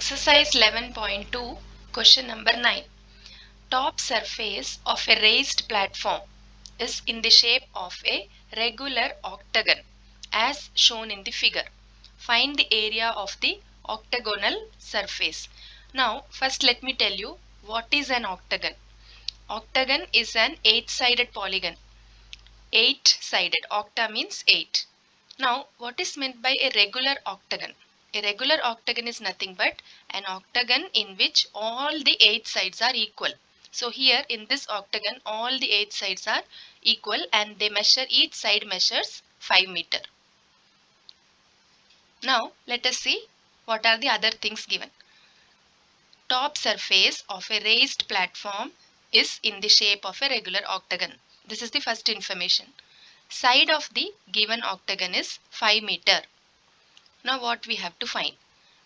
Exercise 11.2, question number 9. Top surface of a raised platform is in the shape of a regular octagon as shown in the figure. Find the area of the octagonal surface. Now, first let me tell you what is an octagon. Octagon is an 8-sided polygon. 8-sided. Octa means 8. Now, what is meant by a regular octagon? A regular octagon is nothing but an octagon in which all the 8 sides are equal. So here in this octagon, all the 8 sides are equal and they measure, each side measures 5 meter. Now, let us see what are the other things given. Top surface of a raised platform is in the shape of a regular octagon. This is the first information. Side of the given octagon is 5 meter. Now what we have to find?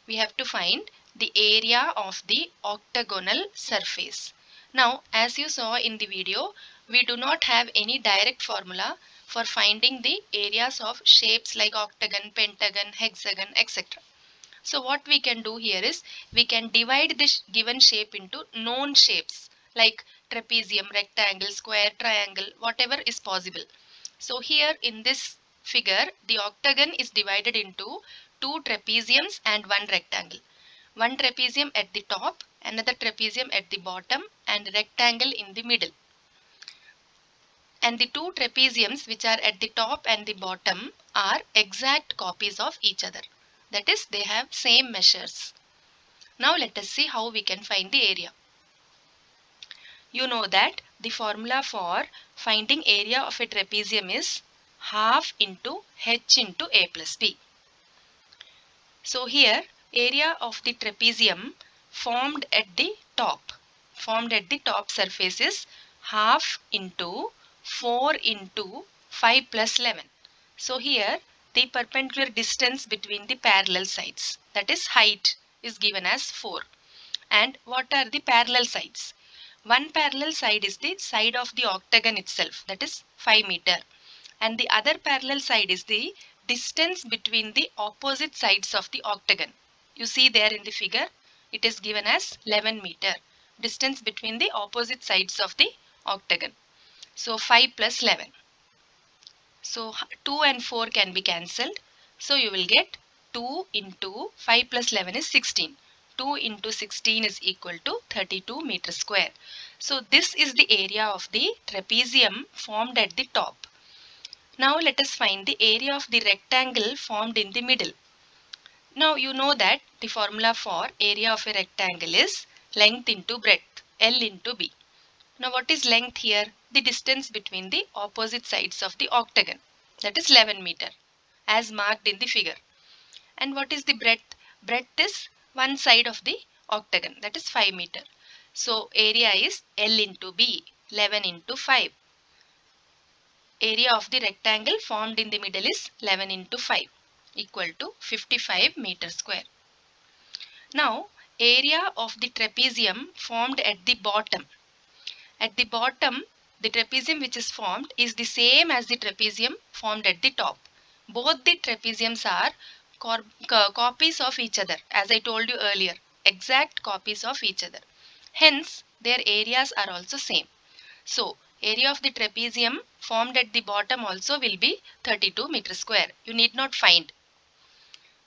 We have to find the area of the octagonal surface. Now as you saw in the video, we do not have any direct formula for finding the areas of shapes like octagon, pentagon, hexagon, etc. So what we can do here is we can divide this given shape into known shapes like trapezium, rectangle, square, triangle, whatever is possible. So here in this figure, the octagon is divided into 2 trapeziums and 1 rectangle. One trapezium at the top, another trapezium at the bottom and rectangle in the middle. And the 2 trapeziums which are at the top and the bottom are exact copies of each other. That is, they have same measures. Now let us see how we can find the area. You know that the formula for finding area of a trapezium is half into h into a plus b. So here area of the trapezium formed at the top surface is half into 4 into 5 plus 11. So here the perpendicular distance between the parallel sides, that is height, is given as 4. And what are the parallel sides? One parallel side is the side of the octagon itself, that is 5 meter. And the other parallel side is the distance between the opposite sides of the octagon. You see there in the figure, it is given as 11 meter. Distance between the opposite sides of the octagon. So 5 plus 11. So 2 and 4 can be cancelled. So you will get 2 into 5 plus 11 is 16. 2 into 16 is equal to 32 meter square. So this is the area of the trapezium formed at the top. Now let us find the area of the rectangle formed in the middle. Now you know that the formula for area of a rectangle is length into breadth, L into B. Now what is length here? The distance between the opposite sides of the octagon, that is 11 meter as marked in the figure. And what is the breadth? Breadth is one side of the octagon, that is 5 meter. So area is L into B, 11 into 5. Area of the rectangle formed in the middle is 11 into 5 equal to 55 meter square. Now area of the trapezium formed at the bottom. At the bottom, the trapezium which is formed is the same as the trapezium formed at the top. Both the trapeziums are copies of each other, as I told you earlier, exact copies of each other. Hence, their areas are also same. So, area of the trapezium formed at the bottom also will be 32 meter square. You need not find.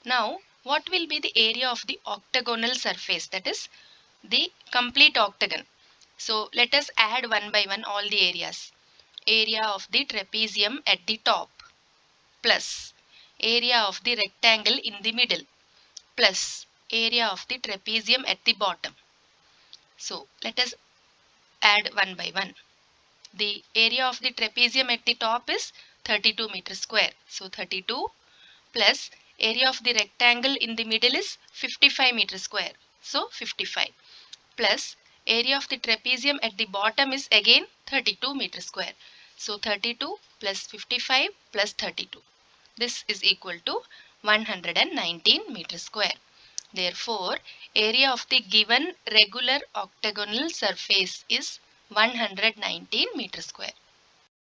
Now, what will be the area of the octagonal surface? That is the complete octagon. So let us add one by one all the areas. Area of the trapezium at the top plus area of the rectangle in the middle plus area of the trapezium at the bottom. So let us add one by one. The area of the trapezium at the top is 32 meter square. So 32 plus area of the rectangle in the middle is 55 meter square. So 55 plus area of the trapezium at the bottom is again 32 meter square. So 32 plus 55 plus 32. This is equal to 119 meter square. Therefore, area of the given regular octagonal surface is 119 meter square.